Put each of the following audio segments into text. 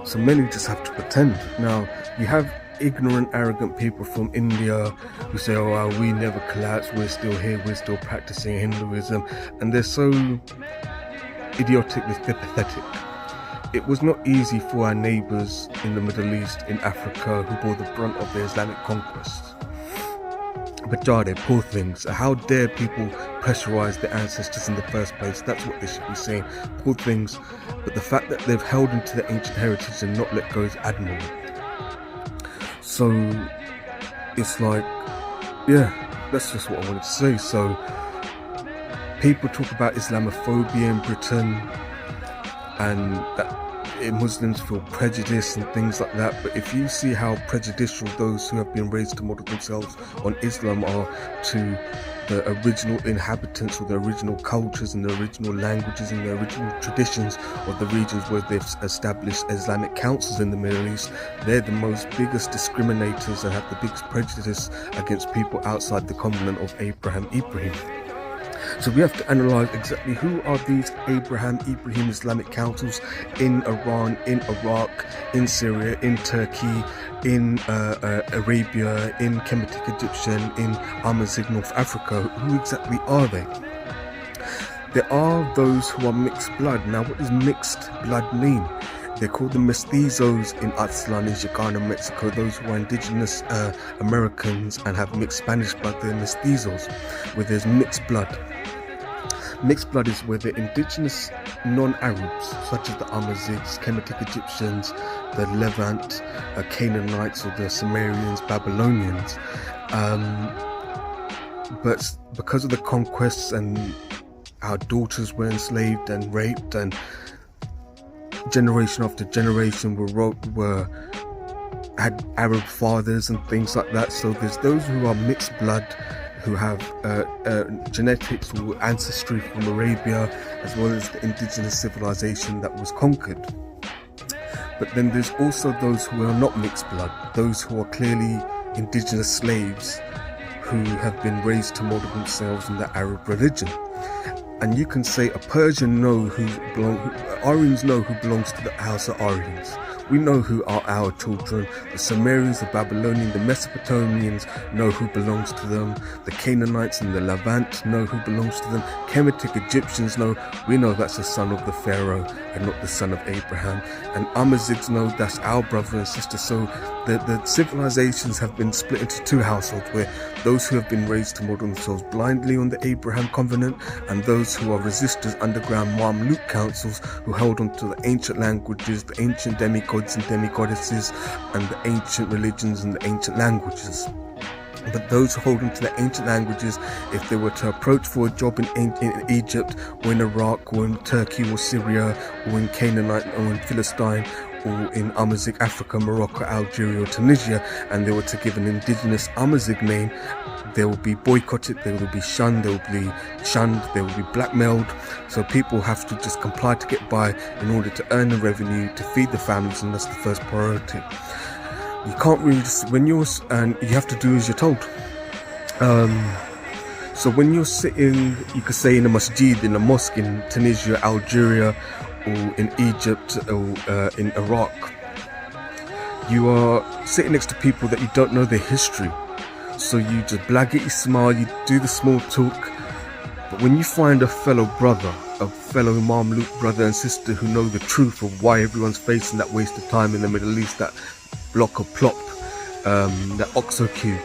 So many just have to pretend. Now, you have ignorant, arrogant people from India who say, oh, well, we never collapsed, we're still here, we're still practicing Hinduism, and they're so idiotic that they're pathetic. It was not easy for our neighbours in the Middle East, in Africa, who bore the brunt of the Islamic conquests. Bajade, poor things. How dare people pressurize their ancestors in the first place? That's what they should be saying. Poor things. But the fact that they've held into their ancient heritage and not let go is admirable. So it's like, yeah, that's just what I wanted to say. So people talk about Islamophobia in Britain and that Muslims feel prejudice and things like that, but if you see how prejudicial those who have been raised to model themselves on Islam are to the original inhabitants or the original cultures and the original languages and the original traditions of the regions where they've established Islamic councils in the Middle East, they're the most biggest discriminators and have the biggest prejudice against people outside the covenant of Ibrahim. So we have to analyze exactly who are these Ibrahim Islamic councils in Iran, in Iraq, in Syria, in Turkey, in Arabia, in Kemetic Egyptian, in Amazigh, North Africa. Who exactly are they? There are those who are mixed blood. Now, what does mixed blood mean? They're called the mestizos in Aztlan, in Chicana, Mexico. Those who are indigenous Americans and have mixed Spanish blood, they're mestizos, where there's mixed blood. Mixed blood is where the indigenous non-Arabs, such as the Amazighs, Kemetic Egyptians, the Levant, Canaanites, or the Sumerians, Babylonians. But because of the conquests and our daughters were enslaved and raped, and generation after generation had Arab fathers and things like that. So there's those who are mixed blood, who have genetics or ancestry from Arabia, as well as the indigenous civilization that was conquered. But then there's also those who are not mixed blood, those who are clearly indigenous slaves who have been raised to model themselves in the Arab religion. And you can say a Persian Aryans know who belongs to the house of Aryans. We know who are our children. The Sumerians, the Babylonians, the Mesopotamians know who belongs to them. The Canaanites and the Levant know who belongs to them. Kemetic Egyptians know. We know that's the son of the Pharaoh and not the son of Abraham. And Amazighs know that's our brother and sister. So the civilizations have been split into two households, where those who have been raised to model themselves blindly on the Abraham covenant, and those who are resistors, underground Mamluk councils, who held on to the ancient languages, the ancient demigods and demigoddesses, and the ancient religions and the ancient languages. But those who hold on to the ancient languages, if they were to approach for a job in Egypt, or in Iraq, or in Turkey, or Syria, or in Canaanite, or in Philistine, or in Amazigh Africa, Morocco, Algeria, or Tunisia, and they were to give an indigenous Amazigh name, they will be boycotted, they will be shunned, they will be blackmailed. So people have to just comply to get by in order to earn the revenue to feed the families, and that's the first priority. You can't really just, and you have to do as you're told. So when you're sitting, you could say in a masjid, in a mosque in Tunisia, Algeria, or in Egypt, or in Iraq, you are sitting next to people that you don't know their history. So you just blag it, you smile, you do the small talk. But when you find a fellow brother, a fellow Mamluk brother and sister who know the truth of why everyone's facing that waste of time in the Middle East, that block of plop, that OXO cube,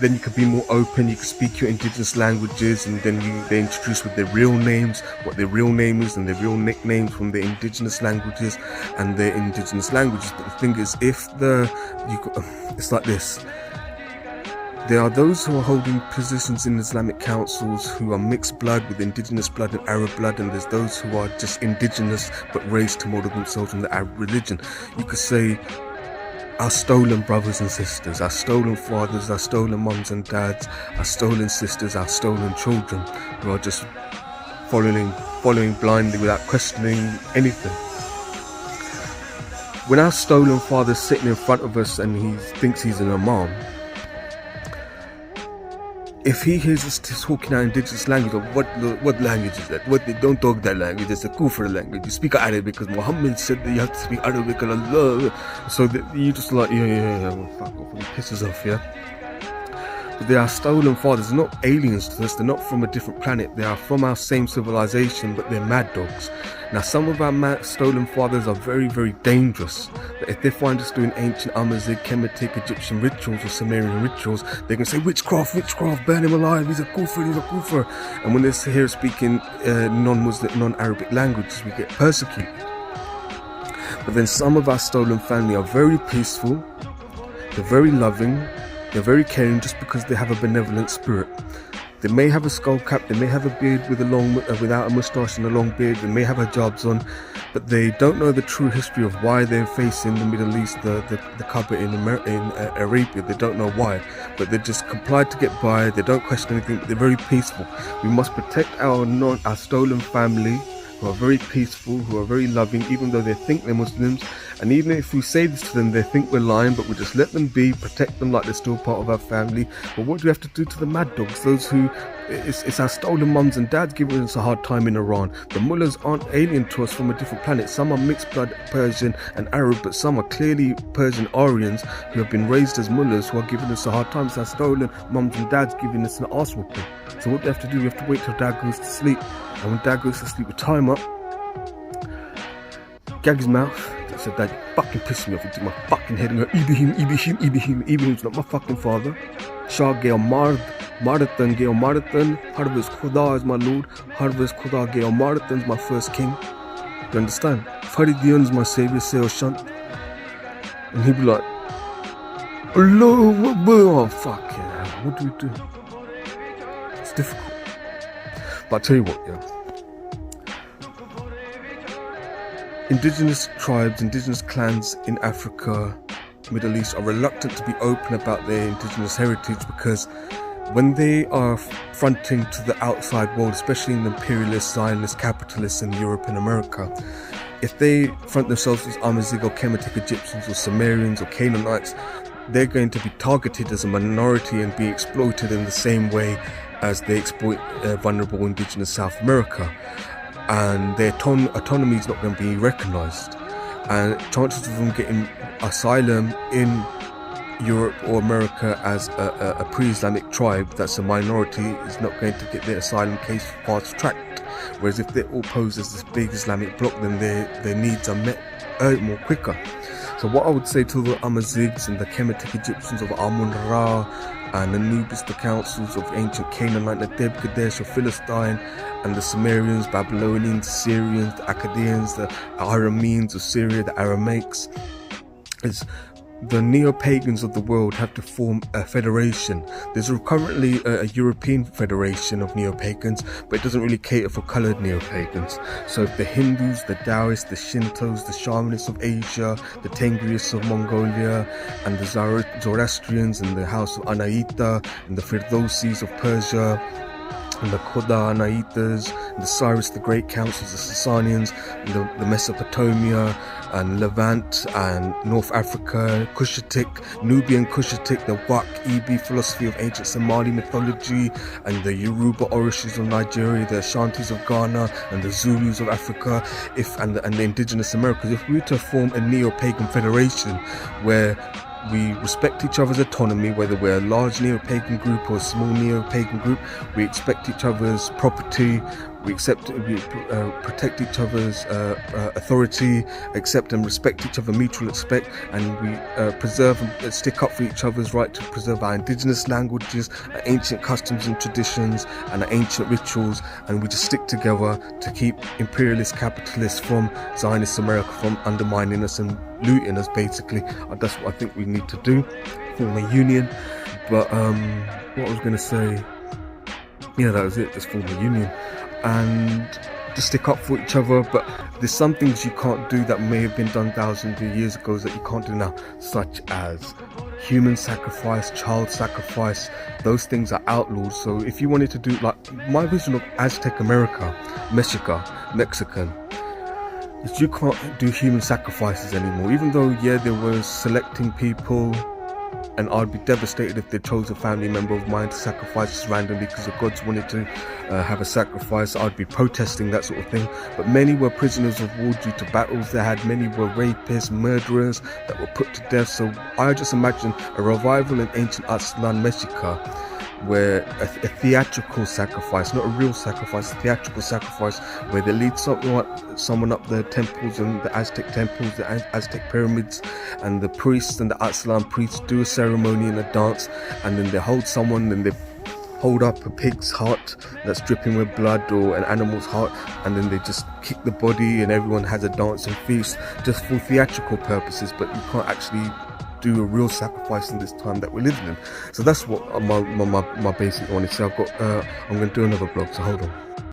then you can be more open, you can speak your indigenous languages, and then they introduce with their real names, what their real name is, and their real nicknames from their indigenous languages and their indigenous languages. But the thing is, it's like this. There are those who are holding positions in Islamic councils who are mixed blood with indigenous blood and Arab blood, and there's those who are just indigenous but raised to model themselves in the Arab religion. You could say our stolen brothers and sisters, our stolen fathers, our stolen mums and dads, our stolen sisters, our stolen children, who are just following blindly without questioning anything. When our stolen father's sitting in front of us and he thinks he's an imam, if he hears us talking our indigenous language, or what language is that? What, they don't talk that language, it's a Kufr language. You speak Arabic because Muhammad said that you have to speak Arabic and Allah. So that you just like, yeah, well, fuck off, and it pisses off, yeah. But they are stolen fathers, they're not aliens to us, they're not from a different planet, they are from our same civilization, but they're mad dogs. Now, some of our stolen fathers are very, very dangerous. If they find us doing ancient Amazigh, Kemetic, Egyptian rituals or Sumerian rituals, they can say, witchcraft, burn him alive, he's a kufr. And when they hear us speaking non-Muslim, non-Arabic languages, we get persecuted. But then some of our stolen family are very peaceful, they're very loving, they're very caring just because they have a benevolent spirit. They may have a skull cap, they may have a beard without a moustache and a long beard, they may have hijabs on, but they don't know the true history of why they're facing the Middle East, the Kaaba in Arabia. They don't know why, but they just complied to get by. They don't question anything, but they're very peaceful. We must protect our stolen family, who are very peaceful, who are very loving, even though they think they're Muslims. And even if we say this to them, they think we're lying, but we just let them be, protect them like they're still part of our family. But what do we have to do to the mad dogs? Those who, it's our stolen mums and dads giving us a hard time in Iran. The mullahs aren't alien to us from a different planet. Some are mixed blood Persian and Arab, but some are clearly Persian Aryans who have been raised as mullahs who are giving us a hard time. It's our stolen mums and dads giving us an arse whooping. So what do we have to do? We have to wait till dad goes to sleep. And when dad goes to sleep, we tie him up, gag his mouth. I said, Dad, you fucking pissing me off. You took my fucking head and go, Ibrahim's not my fucking father. Shah geo Maratan geo Maratan. Harvest Khuda is my lord. Harvest Khuda geo Maratan's my first king. Do you understand? Faridian's my savior, Saoshyant. And he'd be like, oh fuck yeah, what do we do? It's difficult. But I'll tell you what, yeah. Indigenous tribes, indigenous clans in Africa, Middle East are reluctant to be open about their indigenous heritage because when they are fronting to the outside world, especially in the imperialist, Zionist, capitalists in Europe and America, if they front themselves as Amazigh or Kemetic Egyptians or Sumerians or Canaanites, they're going to be targeted as a minority and be exploited in the same way as they exploit vulnerable indigenous South America. And their autonomy is not going to be recognised, and chances of them getting asylum in Europe or America as a pre-Islamic tribe that's a minority is not going to get their asylum case fast-tracked. Whereas if they're all posed as this big Islamic bloc, then their needs are met more quicker. So what I would say to the Amazighs and the Kemetic Egyptians of Amun-Ra and Anubis, the councils of ancient Canaan like Nadeb, Kadesh or Philistine, and the Sumerians, Babylonians, Syrians, the Akkadians, the Arameans of Syria, the Aramaics, is the neo-pagans of the world have to form a federation. There's currently a European federation of neo-pagans, but it doesn't really cater for coloured neo-pagans. So if the Hindus, the Taoists, the Shintos, the Shamanists of Asia, the Tengris of Mongolia, and the Zoroastrians and the house of Anaita, and the Firdousis of Persia, and the Khuda Anaitas, and the Cyrus the Great councils, the Sasanians, and the Mesopotamia, and Levant, and North Africa, Cushitic, Nubian Cushitic, the Wak Ibi philosophy of ancient Somali mythology, and the Yoruba orishas of Nigeria, the Ashantis of Ghana, and the Zulus of Africa, and the indigenous Americas. If we were to form a neo-pagan federation where we respect each other's autonomy, whether we're a large neo-pagan group or a small neo-pagan group, we expect each other's property, we protect each other's authority, accept and respect each other, mutual respect, and we preserve and stick up for each other's right to preserve our indigenous languages, our ancient customs and traditions, and our ancient rituals, and we just stick together to keep imperialist capitalists from Zionist America from undermining us and looting us, basically. That's what I think we need to do, form a union. But what I was going to say, yeah, that was it, just form a union and to stick up for each other. But there's some things you can't do that may have been done thousands of years ago that you can't do now, such as human sacrifice, child sacrifice. Those things are outlawed. So if you wanted to do, like my vision of Aztec America, Mexican, is you can't do human sacrifices anymore. Even though, yeah, there was selecting people and I'd be devastated if they chose a family member of mine to sacrifice just randomly because the gods wanted to have a sacrifice. I'd be protesting that sort of thing. But many were prisoners of war due to battles they had. Many were rapists, murderers that were put to death. So I just imagine a revival in ancient Aslan Mexica, where a theatrical sacrifice, not a real sacrifice, a theatrical sacrifice, where they lead someone up the temples and the Aztec temples, the Aztec pyramids, and the priests and the Aztlan priests do a ceremony and a dance, and then they hold someone and they hold up a pig's heart that's dripping with blood, or an animal's heart, and then they just kick the body and everyone has a dance and feast just for theatrical purposes. But you can't actually do a real sacrifice in this time that we're living in. So that's what my basic one is. So I'm going to do another vlog, so hold on.